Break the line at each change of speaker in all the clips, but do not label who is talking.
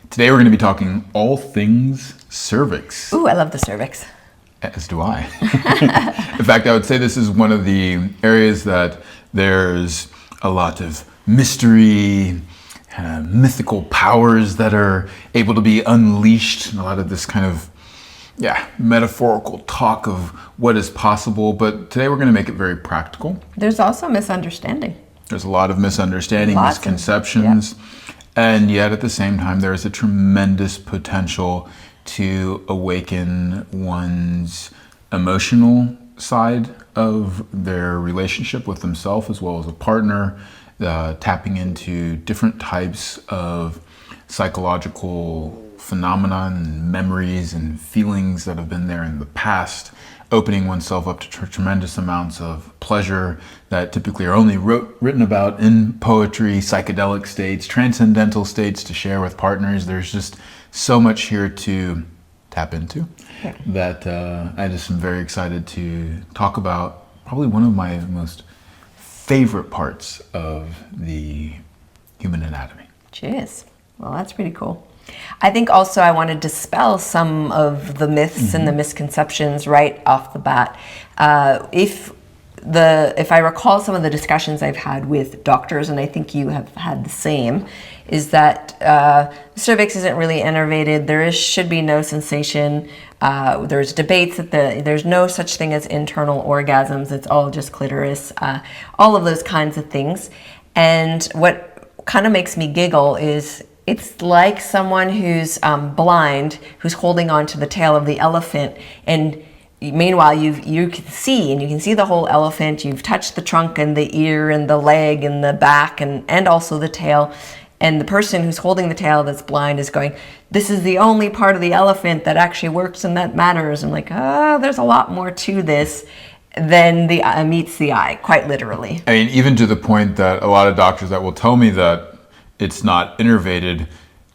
Today we're going to be talking all things cervix.
Ooh, I love the cervix.
As do I. In fact, I would say this is one of the areas that there's a lot of mystery, mythical powers that are able to be unleashed, and a lot of this kind of metaphorical talk of what is possible. But today we're going to make it very practical.
There's also misunderstanding.
There's a lot of misunderstanding, misconceptions, and yet at the same time there is a tremendous potential to awaken one's emotional side of their relationship with themselves as well as a partner, tapping into different types of psychological phenomena and memories and feelings that have been there in the past, opening oneself up to tremendous amounts of pleasure that typically are only written about in poetry, psychedelic states, transcendental states to share with partners. There's just so much here to tap into that I just am very excited to talk about. Probably one of my most favorite parts of the human anatomy.
Cheers. Well, that's pretty cool. I think also I want to dispel some of the myths and the misconceptions right off the bat. If I recall some of the discussions I've had with doctors, and I think you have had the same, is that the cervix isn't really innervated. There should be no sensation. There's debates that there's no such thing as internal orgasms. It's all just clitoris. All of those kinds of things. And what kind of makes me giggle is it's like someone who's blind, who's holding on to the tail of the elephant, and meanwhile you can see the whole elephant. You've touched the trunk and the ear and the leg and the back and also the tail. And the person who's holding the tail that's blind is going, this is the only part of the elephant that actually works and that matters. I'm like, there's a lot more to this than meets the eye, quite literally.
I mean, even to the point that a lot of doctors that will tell me that it's not innervated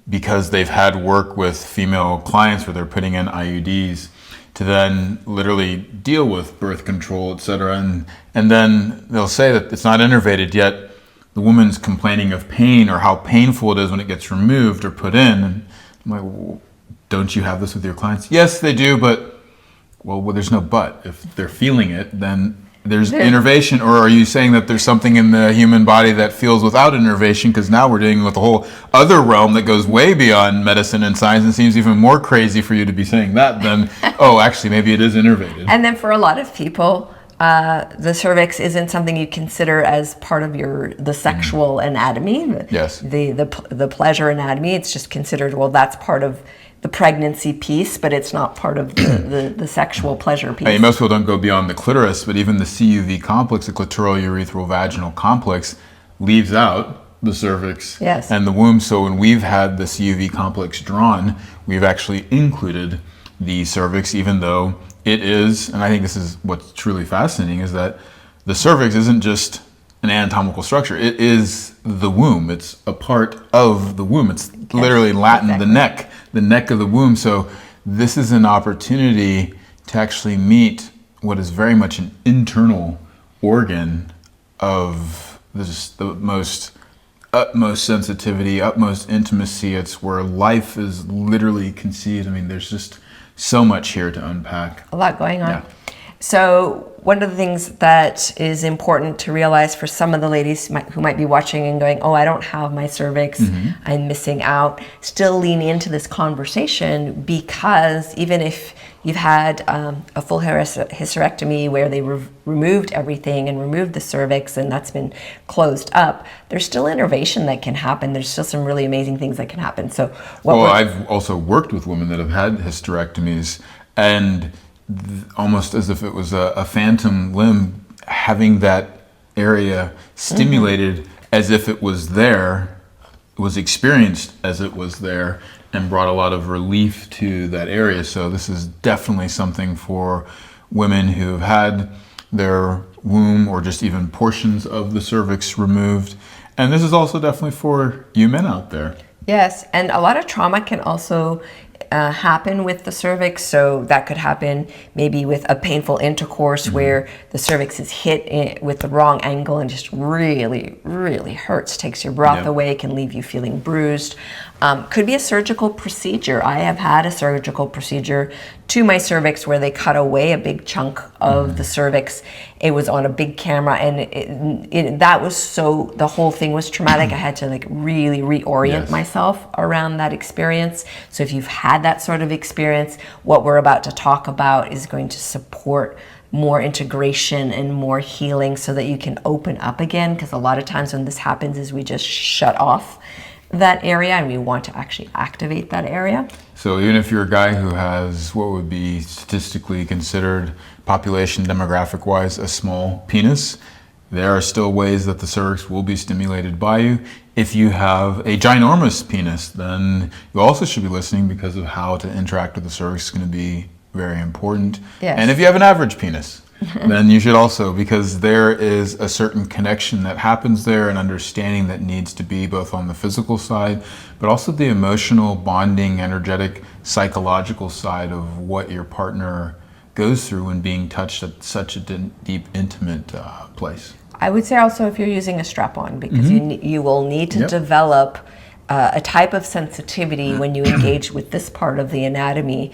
because they've had work with female clients where they're putting in IUDs to then literally deal with birth control, etc. And then they'll say that it's not innervated, yet the woman's complaining of pain or how painful it is when it gets removed or put in. And I'm like, well, don't you have this with your clients? Yes, they do, but well, there's no but. If they're feeling it, then there's innervation. Or are you saying that there's something in the human body that feels without innervation? Because now we're dealing with a whole other realm that goes way beyond medicine and science, and seems even more crazy for you to be saying that than, oh, actually, maybe it is innervated.
And then for a lot of people, the cervix isn't something you consider as part of the sexual anatomy.
Yes.
The pleasure anatomy. It's just considered, well, that's part of the pregnancy piece, but it's not part of the sexual pleasure piece.
I mean, most people don't go beyond the clitoris, but even the CUV complex, the clitoral urethral vaginal complex, leaves out the cervix and the womb. So when we've had the CUV complex drawn, we've actually included the cervix, even though it is, and I think this is what's truly fascinating, is that the cervix isn't just an anatomical structure. It is the womb. It's a part of the womb. It's literally in Latin, the neck of the womb. So this is an opportunity to actually meet what is very much an internal organ of the utmost sensitivity, utmost intimacy. It's where life is literally conceived. I mean, there's just so much here to unpack.
A lot going on. Yeah. So one of the things that is important to realize for some of the ladies who might be watching and going, oh, I don't have my cervix, I'm missing out, still lean into this conversation, because even if you've had a full hysterectomy where they removed everything and removed the cervix and that's been closed up, there's still innervation that can happen. There's still some really amazing things that can happen. So
I've also worked with women that have had hysterectomies, and almost as if it was a phantom limb, having that area stimulated as if it was there, was experienced as it was there, and brought a lot of relief to that area. So this is definitely something for women who have had their womb or just even portions of the cervix removed. And this is also definitely for you men out there.
Yes, and a lot of trauma can also happen with the cervix. So that could happen maybe with a painful intercourse where the cervix is hit with the wrong angle and just really, really hurts, takes your breath away, can leave you feeling bruised. Could be a surgical procedure. I have had a surgical procedure to my cervix where they cut away a big chunk of the cervix. It was on a big camera, and that was so, the whole thing was traumatic. I had to like really reorient myself around that experience. So if you've had that sort of experience, what we're about to talk about is going to support more integration and more healing so that you can open up again. Because a lot of times when this happens is we just shut off that area, and we want to actually activate that area.
So even if you're a guy who has what would be statistically considered, population demographic wise, a small penis, there are still ways that the cervix will be stimulated by you. If you have a ginormous penis, then you also should be listening, because of how to interact with the cervix is going to be very important.
Yes.
And if you have an average penis, then you should also, because there is a certain connection that happens there, and understanding that needs to be both on the physical side, but also the emotional, bonding, energetic, psychological side of what your partner goes through when being touched at such a deep, intimate place.
I would say also if you're using a strap-on, because you will need to develop a type of sensitivity when you engage with this part of the anatomy,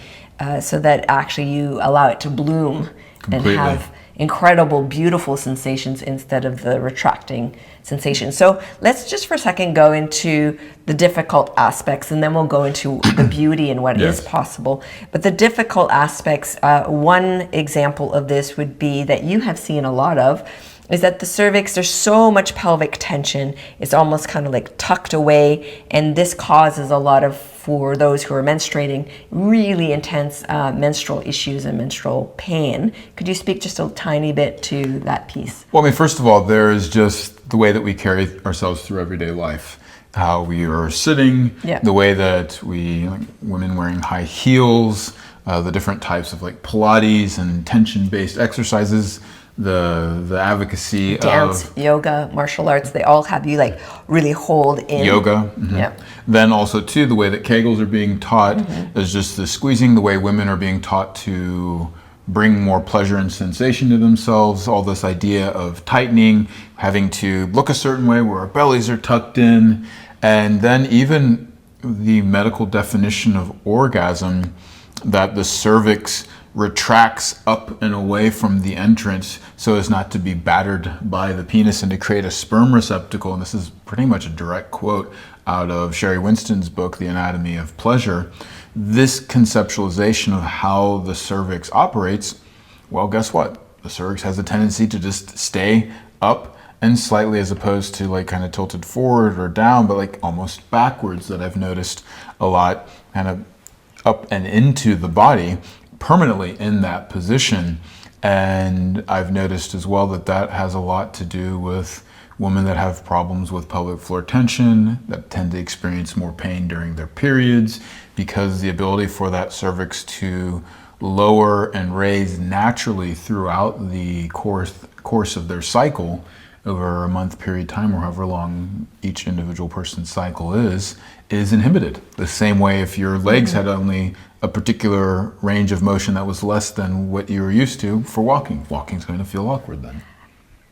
so that actually you allow it to bloom completely, and have incredible, beautiful sensations instead of the retracting sensation. So let's just for a second go into the difficult aspects, and then we'll go into the beauty and what is possible. But the difficult aspects, one example of this would be that you have seen a lot of, is that the cervix, there's so much pelvic tension, it's almost kind of like tucked away, and this causes a lot of, for those who are menstruating, really intense menstrual issues and menstrual pain. Could you speak just a tiny bit to that piece?
Well, I mean, first of all, there is just the way that we carry ourselves through everyday life. How we are sitting, the way that we, like women wearing high heels, the different types of like Pilates and tension-based exercises, the advocacy
dance, yoga, martial arts, they all have you like really hold in.
Yoga. Then also too, the way that Kegels are being taught is just the squeezing, the way women are being taught to bring more pleasure and sensation to themselves, all this idea of tightening, having to look a certain way where our bellies are tucked in, and then even the medical definition of orgasm, that the cervix retracts up and away from the entrance so as not to be battered by the penis and to create a sperm receptacle. And this is pretty much a direct quote out of Sherry Winston's book, The Anatomy of Pleasure. This conceptualization of how the cervix operates, well, guess what? The cervix has a tendency to just stay up and slightly, as opposed to like kind of tilted forward or down, but like almost backwards, that I've noticed a lot, kind of up and into the body, permanently in that position. And I've noticed as well that that has a lot to do with women that have problems with pelvic floor tension, that tend to experience more pain during their periods, because the ability for that cervix to lower and raise naturally throughout the course of their cycle, over a month period of time, or however long each individual person's cycle is inhibited. The same way if your legs had only a particular range of motion that was less than what you were used to for walking. Walking's going to feel awkward then.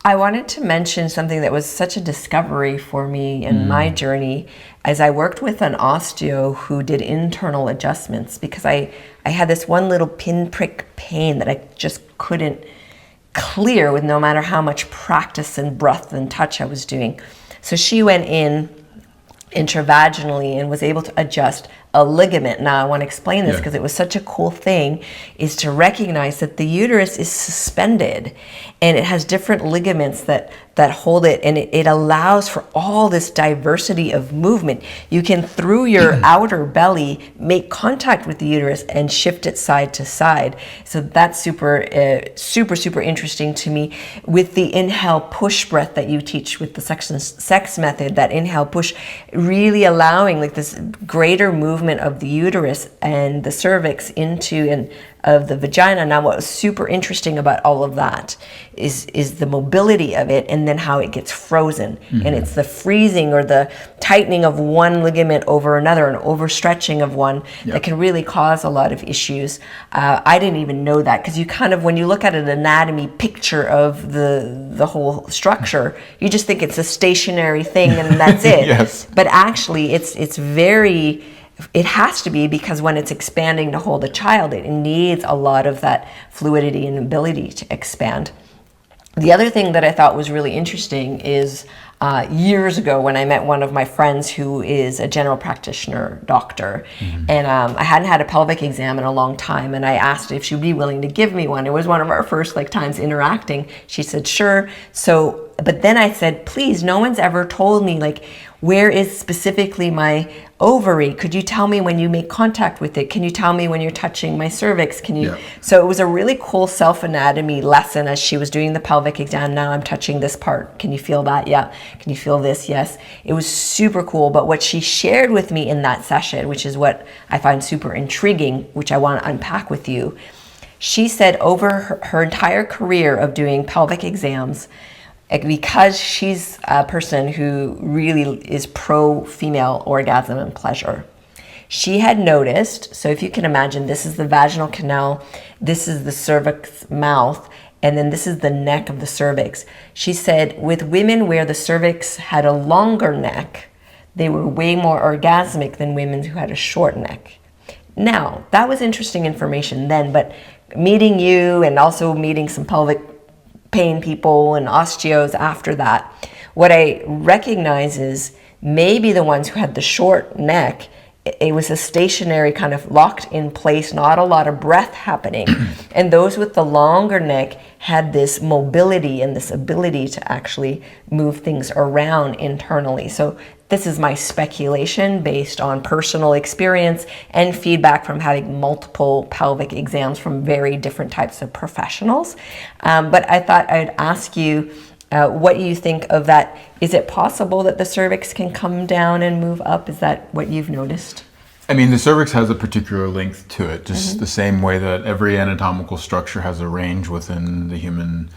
I wanted to mention something that was such a discovery for me in my journey, as I worked with an osteo who did internal adjustments, because I had this one little pinprick pain that I just couldn't clear with no matter how much practice and breath and touch I was doing. So she went in intravaginally and was able to adjust a ligament. Now I want to explain this because it was such a cool thing, is to recognize that the uterus is suspended and it has different ligaments that hold it, and it allows for all this diversity of movement. You can, through your outer belly, make contact with the uterus and shift it side to side. So that's super interesting to me. With the inhale push breath that you teach with the sex method, that inhale push, really allowing like this greater movement movement of the uterus and the cervix into and of the vagina. Now, what was super interesting about all of that is the mobility of it, and then how it gets frozen. And it's the freezing or the tightening of one ligament over another, and overstretching of one that can really cause a lot of issues. I didn't even know that, because you kind of, when you look at an anatomy picture of the whole structure, you just think it's a stationary thing and that's it.
Yes.
But actually, it's very, it has to be, because when it's expanding to hold a child, it needs a lot of that fluidity and ability to expand. The other thing that I thought was really interesting is years ago when I met one of my friends who is a general practitioner doctor, and I hadn't had a pelvic exam in a long time, and I asked if she'd be willing to give me one. It was one of our first times interacting. She said, sure. So, but then I said, please, no one's ever told me where is specifically my ovary? Could you tell me when you make contact with it? Can you tell me when you're touching my cervix? Can you? Yeah. So it was a really cool self-anatomy lesson as she was doing the pelvic exam. Now I'm touching this part. Can you feel that? Yeah. Can you feel this? Yes. It was super cool. But what she shared with me in that session, which is what I find super intriguing, which I want to unpack with you, she said over her entire career of doing pelvic exams, because she's a person who really is pro-female orgasm and pleasure, she had noticed, so if you can imagine, this is the vaginal canal, this is the cervix mouth, and then this is the neck of the cervix. She said with women where the cervix had a longer neck, they were way more orgasmic than women who had a short neck. Now, that was interesting information then, but meeting you and also meeting some pelvic pain people and osteos after that, what I recognize is maybe the ones who had the short neck, it was a stationary kind of locked in place, not a lot of breath happening. And those with the longer neck had this mobility and this ability to actually move things around internally. So this is my speculation based on personal experience and feedback from having multiple pelvic exams from very different types of professionals. But I thought I'd ask you what you think of that. Is it possible that the cervix can come down and move up? Is that what you've noticed?
I mean, the cervix has a particular length to it, just the same way that every anatomical structure has a range within the human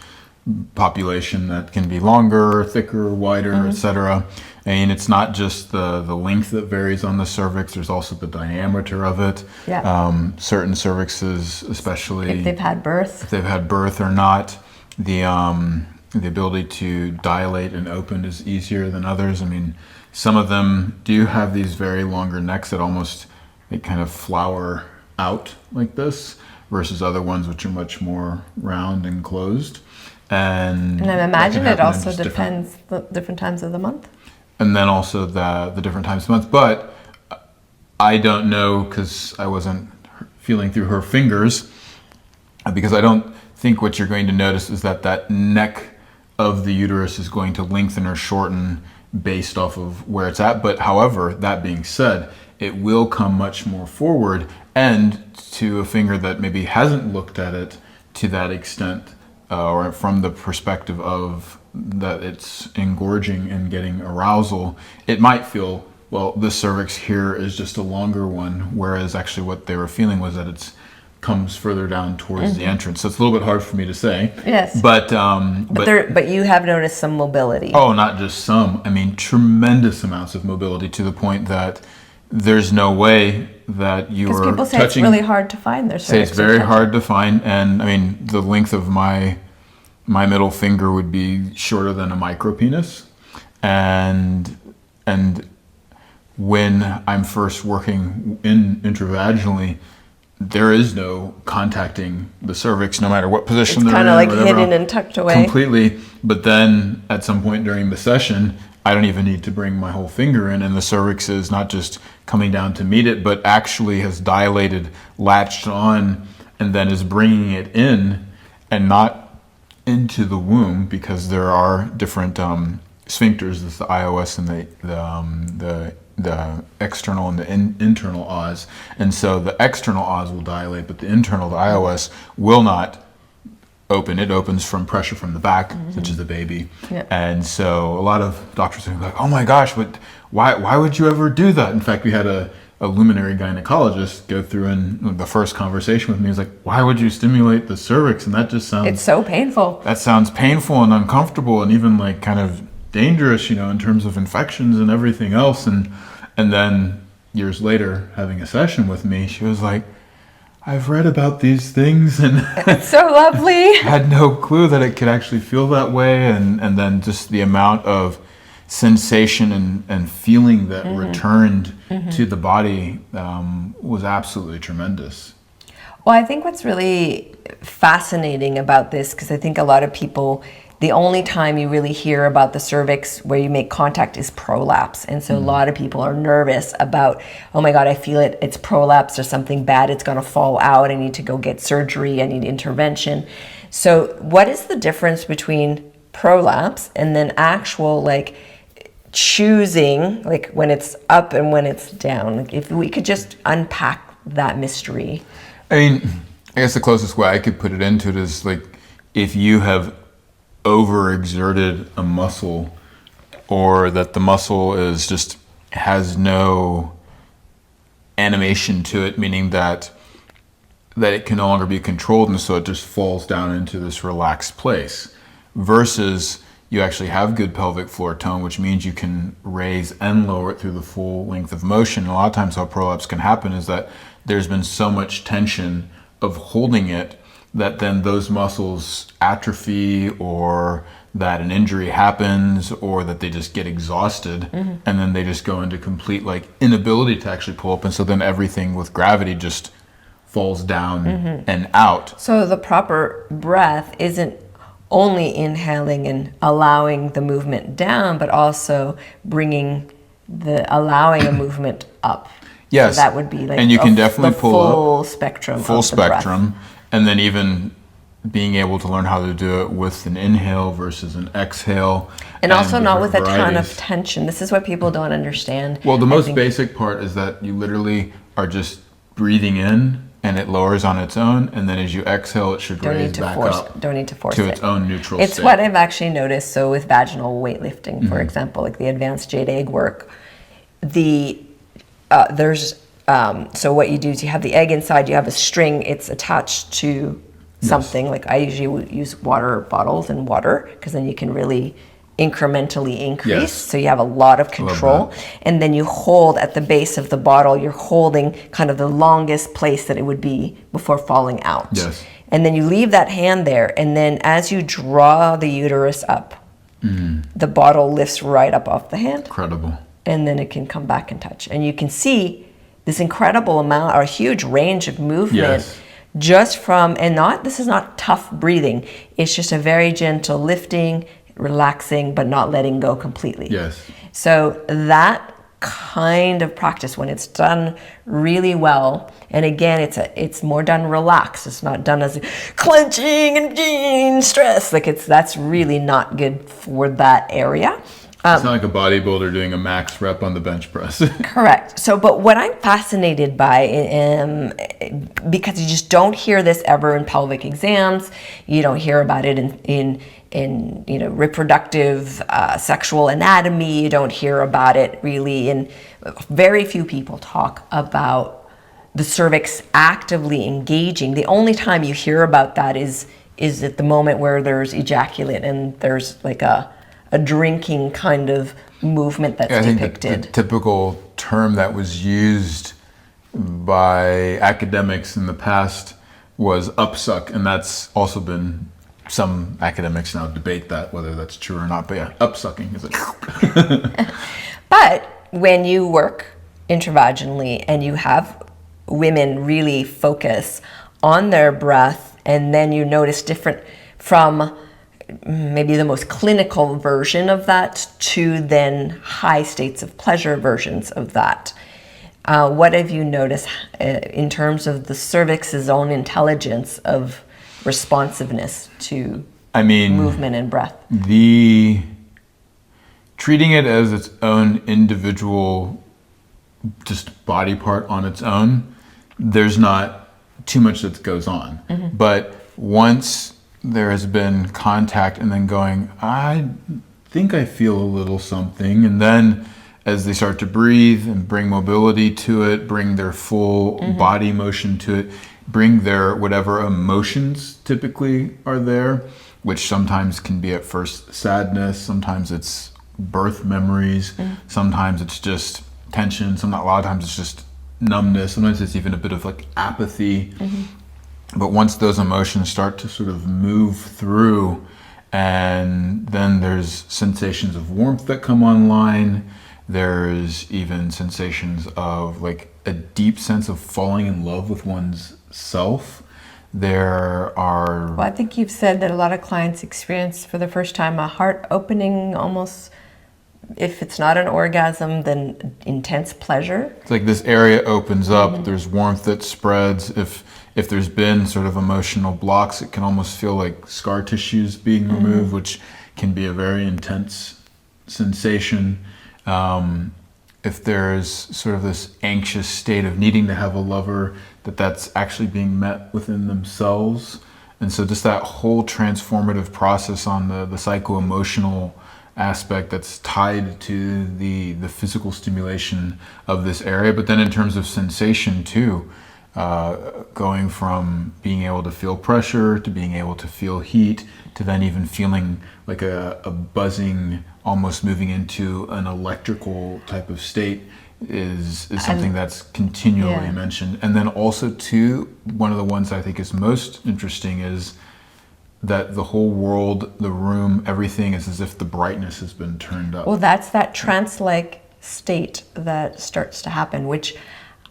population that can be longer, thicker, wider, etc. And it's not just the length that varies on the cervix, there's also the diameter of it. Yeah. Certain cervixes, especially
if they've had birth
or not, the ability to dilate and open is easier than others. I mean, some of them do have these very longer necks that almost, they kind of flower out like this, versus other ones which are much more round and closed. And
I imagine it also depends the different times of the month.
And then also the different times of the month. But I don't know, because I wasn't feeling through her fingers, because I don't think what you're going to notice is that neck of the uterus is going to lengthen or shorten based off of where it's at. But however, that being said, it will come much more forward, and to a finger that maybe hasn't looked at it to that extent, or from the perspective of that it's engorging and getting arousal, it might feel, well, the cervix here is just a longer one, whereas actually what they were feeling was that it's comes further down towards the entrance. So it's a little bit hard for me to say.
Yes.
But
you have noticed some mobility.
Oh, not just some. I mean, tremendous amounts of mobility, to the point that there's no way that you are touching.
Because people say it's really hard to find their cervix.
Say it's very hard to find, and I mean, the length of my middle finger would be shorter than a micropenis, and when I'm first working intravaginally, there is no contacting the cervix, no matter what position they're in.
It's kind of like hidden and tucked away.
Completely. But then at some point during the session, I don't even need to bring my whole finger in, and the cervix is not just coming down to meet it, but actually has dilated, latched on, and then is bringing it in, and not into the womb, because there are different sphincters. There's the ios and the external and the internal os, and so the external os will dilate, but the internal, the ios, will not open. It opens from pressure from the back, such as the baby. Yep. And so a lot of doctors are like, oh my gosh, but why would you ever do that? In fact, we had a a luminary gynecologist go through, and the first conversation with me is like, why would you stimulate the cervix? And that just sounds...
It's so painful.
That sounds painful and uncomfortable and even like kind of dangerous, in terms of infections and everything else. And then years later, having a session with me, she was like, I've read about these things and
it's so lovely.
had no clue that it could actually feel that way. And then just the amount of sensation and feeling that returned to the body was absolutely tremendous.
Well, I think what's really fascinating about this, because I think a lot of people, the only time you really hear about the cervix where you make contact is prolapse. And so a lot of people are nervous about, oh my God, I feel it, it's prolapse, there's something bad, it's gonna fall out, I need to go get surgery, I need intervention. So what is the difference between prolapse and then actual choosing, when it's up and when it's down? If we could just unpack that mystery.
I mean, I guess the closest way I could put it into it is if you have overexerted a muscle, or that the muscle has no animation to it, meaning that it can no longer be controlled, and so it just falls down into this relaxed place, versus you actually have good pelvic floor tone, which means you can raise and lower it through the full length of motion. And a lot of times how prolapse can happen is that there's been so much tension of holding it that then those muscles atrophy, or that an injury happens, or that they just get exhausted, and then they just go into complete inability to actually pull up. And so then everything with gravity just falls down and out.
So the proper breath isn't only inhaling and allowing the movement down, but also allowing a movement up.
Yes,
so that would be
and you can definitely pull
full
up
spectrum,
full
of the
spectrum,
breath.
And then even being able to learn how to do it with an inhale versus an exhale,
and also not with a
different
ton of
varieties.
tension. This is what people don't understand.
Well, the most basic part is that you literally are just breathing in, and it lowers on its own, and then as you exhale, it should raise back up.
Don't need to force
to
it.
its own neutral
It's
state.
what I've actually noticed. So with vaginal weightlifting, for example, the advanced jade egg work, so what you do is you have the egg inside, you have a string, it's attached to something. I usually would use water bottles and water, because then you can really incrementally increase.
Yes.
So you have a lot of control. And then you hold at the base of the bottle, you're holding kind of the longest place that it would be before falling out.
Yes.
And then you leave that hand there, and then as you draw the uterus up, the bottle lifts right up off the hand.
Incredible.
And then it can come back and touch. And you can see this incredible amount, or a huge range of movement.
Yes.
Just from, this is not tough breathing, it's just a very gentle lifting, relaxing, but not letting go completely.
Yes.
So that kind of practice, when it's done really well, and again, it's more done relaxed. It's not done as clenching and stress. That's really not good for that area.
It's not like a bodybuilder doing a max rep on the bench press.
Correct. So, but what I'm fascinated by, because you just don't hear this ever in pelvic exams, you don't hear about it in reproductive sexual anatomy, you don't hear about it really, and very few people talk about the cervix actively engaging. The only time you hear about that is at the moment where there's ejaculate and there's a drinking kind of movement that's depicted.
I think the typical term that was used by academics in the past was upsuck, and that's also been, some academics now debate that, whether that's true or not, but yeah, upsucking is it.
But when you work intravaginally and you have women really focus on their breath, and then you notice different from maybe the most clinical version of that to then high states of pleasure versions of that. What have you noticed in terms of the cervix's own intelligence of responsiveness to movement and breath?
Treating it as its own individual just body part on its own, there's not too much that goes on. But once there has been contact and then going, I think I feel a little something, and then as they start to breathe and bring mobility to it, bring their full body motion to it, bring their whatever emotions typically are there, which sometimes can be at first sadness, sometimes it's birth memories, sometimes it's just tension, a lot of times it's just numbness, sometimes it's even a bit of like apathy. But once those emotions start to sort of move through, and then there's sensations of warmth that come online, there's even sensations of like a deep sense of falling in love with one's self. There are...
Well, I think you've said that a lot of clients experience for the first time a heart opening, almost, if it's not an orgasm, then intense pleasure.
It's like this area opens up, there's warmth that spreads. If there's been sort of emotional blocks, it can almost feel like scar tissues being removed, which can be a very intense sensation. If there's sort of this anxious state of needing to have a lover, that's actually being met within themselves. And so just that whole transformative process on the psycho-emotional aspect that's tied to the physical stimulation of this area. But then in terms of sensation too, going from being able to feel pressure to being able to feel heat to then even feeling like a buzzing, almost moving into an electrical type of state is something that's continually mentioned. And then also too, one of the ones I think is most interesting is that the whole world, the room, everything is as if the brightness has been turned up.
Well, that's that trance-like state that starts to happen, which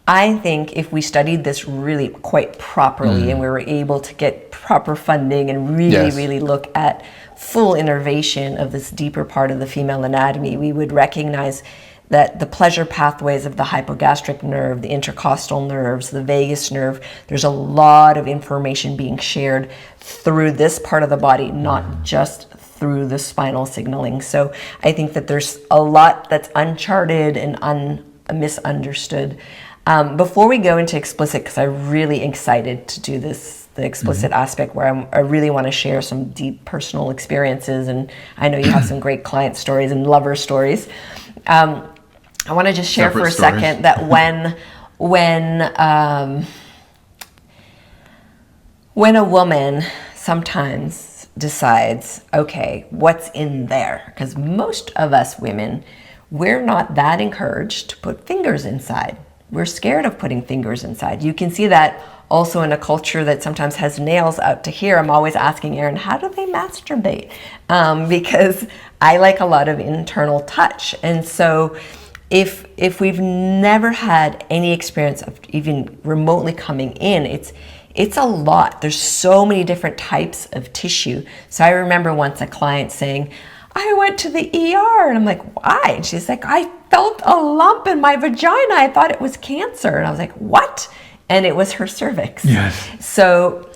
I think if we studied this really quite properly and we were able to get proper funding and really look at full innervation of this deeper part of the female anatomy, we would recognize that the pleasure pathways of the hypogastric nerve, the intercostal nerves, the vagus nerve, there's a lot of information being shared through this part of the body, not just through the spinal signaling. So I think that there's a lot that's uncharted and misunderstood. Before we go into explicit, because I'm really excited to do this, the explicit aspect where I really want to share some deep personal experiences, and I know you have some great client stories and lover stories. I want to just share for a second that when a woman sometimes decides, okay, what's in there? Because most of us women, we're not that encouraged to put fingers inside. We're scared of putting fingers inside. You can see that also in a culture that sometimes has nails out to here. I'm always asking Aaron, how do they masturbate? Because I like a lot of internal touch. And so if we've never had any experience of even remotely coming in, it's a lot. There's so many different types of tissue. So I remember once a client saying, I went to the ER, and I'm like, why? And she's like, I felt a lump in my vagina. I thought it was cancer. And I was like, what? And it was her cervix.
Yes.
So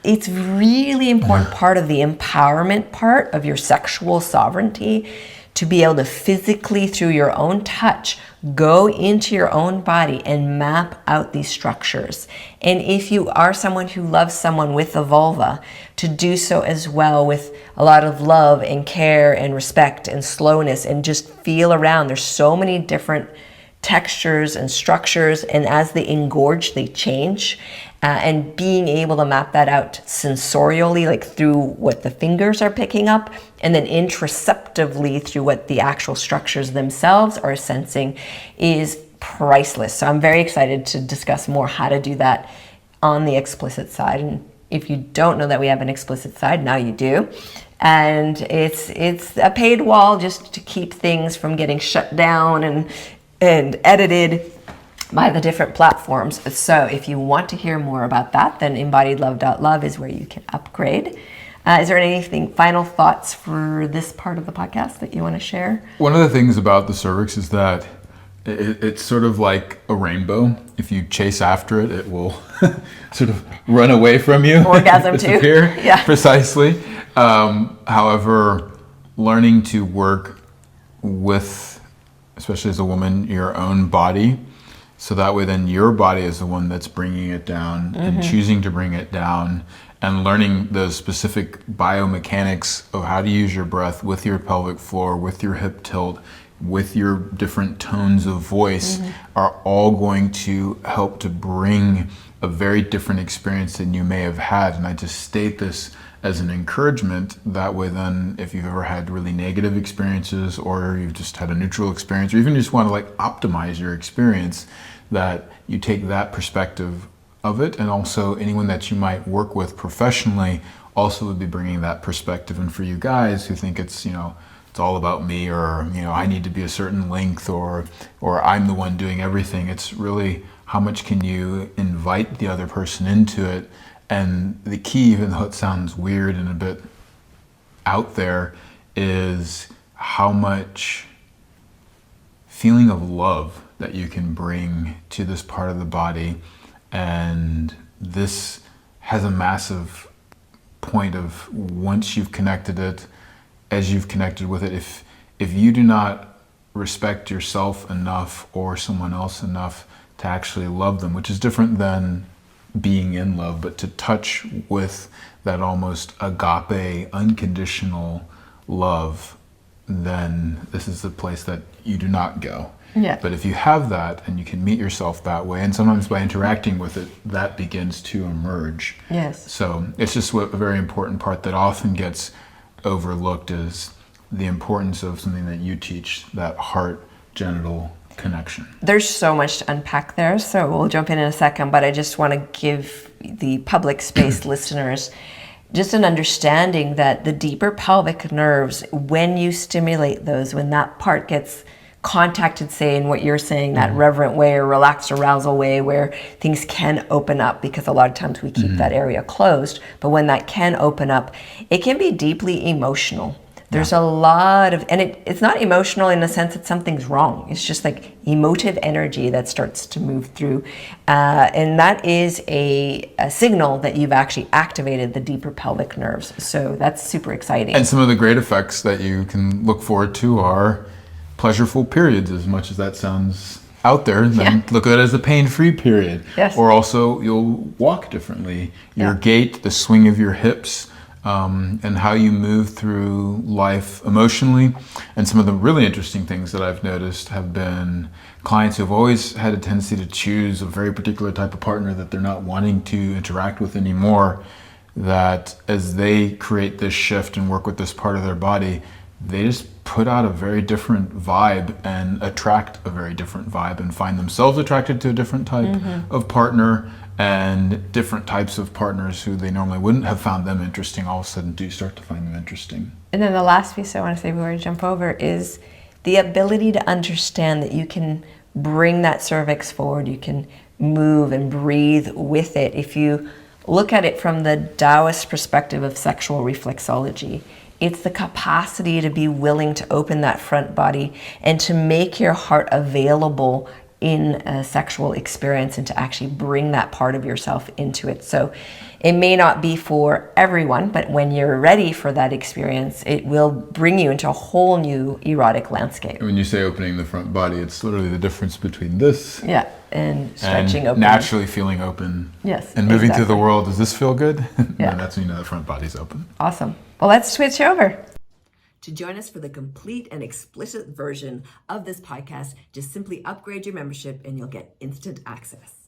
it's really important part of the empowerment part of your sexual sovereignty to be able to physically, through your own touch, go into your own body and map out these structures. And if you are someone who loves someone with a vulva, to do so as well with a lot of love and care and respect and slowness, and just feel around. There's so many different textures and structures, and as they engorge, they change. And being able to map that out sensorially, like through what the fingers are picking up, and then interoceptively through what the actual structures themselves are sensing, is priceless. So I'm very excited to discuss more how to do that on the explicit side. And if you don't know that we have an explicit side, now you do. And it's a paid wall just to keep things from getting shut down and edited by the different platforms. So if you want to hear more about that, then embodiedlove.love is where you can upgrade. Is there anything, final thoughts for this part of the podcast that you want to share?
One of the things about the cervix is that it's sort of like a rainbow. If you chase after it, it will sort of run away from you.
Orgasm
disappear.
too. Yeah.
Precisely. However, learning to work with, especially as a woman, your own body, so that way then your body is the one that's bringing it down and choosing to bring it down, and learning the specific biomechanics of how to use your breath with your pelvic floor, with your hip tilt, with your different tones of voice are all going to help to bring a very different experience than you may have had. And I just state this as an encouragement. That way then, if you've ever had really negative experiences, or you've just had a neutral experience, or even just want to like optimize your experience, that you take that perspective of it. And also anyone that you might work with professionally also would be bringing that perspective. And for you guys who think it's, it's all about me, or, I need to be a certain length, or I'm the one doing everything. It's really how much can you invite the other person into it. And the key, even though it sounds weird and a bit out there, is how much feeling of love that you can bring to this part of the body. And this has a massive point of, once you've connected it, as you've connected with it, if you do not respect yourself enough or someone else enough to actually love them, which is different than being in love, but to touch with that almost agape, unconditional love, then this is the place that you do not go.
Yeah.
But if you have that and you can meet yourself that way, and sometimes by interacting with it, that begins to emerge.
Yes.
So it's just a very important part that often gets overlooked, is the importance of something that you teach, that heart-genital connection.
There's so much to unpack there, so we'll jump in a second, but I just want to give the public space listeners just an understanding that the deeper pelvic nerves, when you stimulate those, when that part gets contacted, say in what you're saying, that reverent way or relaxed arousal way, where things can open up, because a lot of times we keep that area closed, but when that can open up, it can be deeply emotional. There's a lot of, and it's not emotional in the sense that something's wrong. It's just like emotive energy that starts to move through. And that is a signal that you've actually activated the deeper pelvic nerves. So that's super exciting.
And some of the great effects that you can look forward to are pleasureful periods, as much as that sounds out there. Then look at it as a pain-free period.
Yes.
Or also you'll walk differently. Your gait, the swing of your hips, and how you move through life emotionally. And some of the really interesting things that I've noticed have been clients who've always had a tendency to choose a very particular type of partner that they're not wanting to interact with anymore, that as they create this shift and work with this part of their body, they just put out a very different vibe and attract a very different vibe, and find themselves attracted to a different type of partner, and different types of partners who they normally wouldn't have found them interesting all of a sudden do start to find them interesting.
And then the last piece I want to say before we jump over is the ability to understand that you can bring that cervix forward, you can move and breathe with it. If you look at it from the Taoist perspective of sexual reflexology, it's the capacity to be willing to open that front body and to make your heart available in a sexual experience, and to actually bring that part of yourself into it. So it may not be for everyone, but when you're ready for that experience, it will bring you into a whole new erotic landscape.
When you say opening the front body, it's literally the difference between this
and stretching
and
open.
Naturally feeling open.
Yes.
And moving through the world. Does this feel good?
Yeah.
No, that's when you know the front body's open.
Awesome. Well, let's switch over. To join us for the complete and explicit version of this podcast, just simply upgrade your membership and you'll get instant access.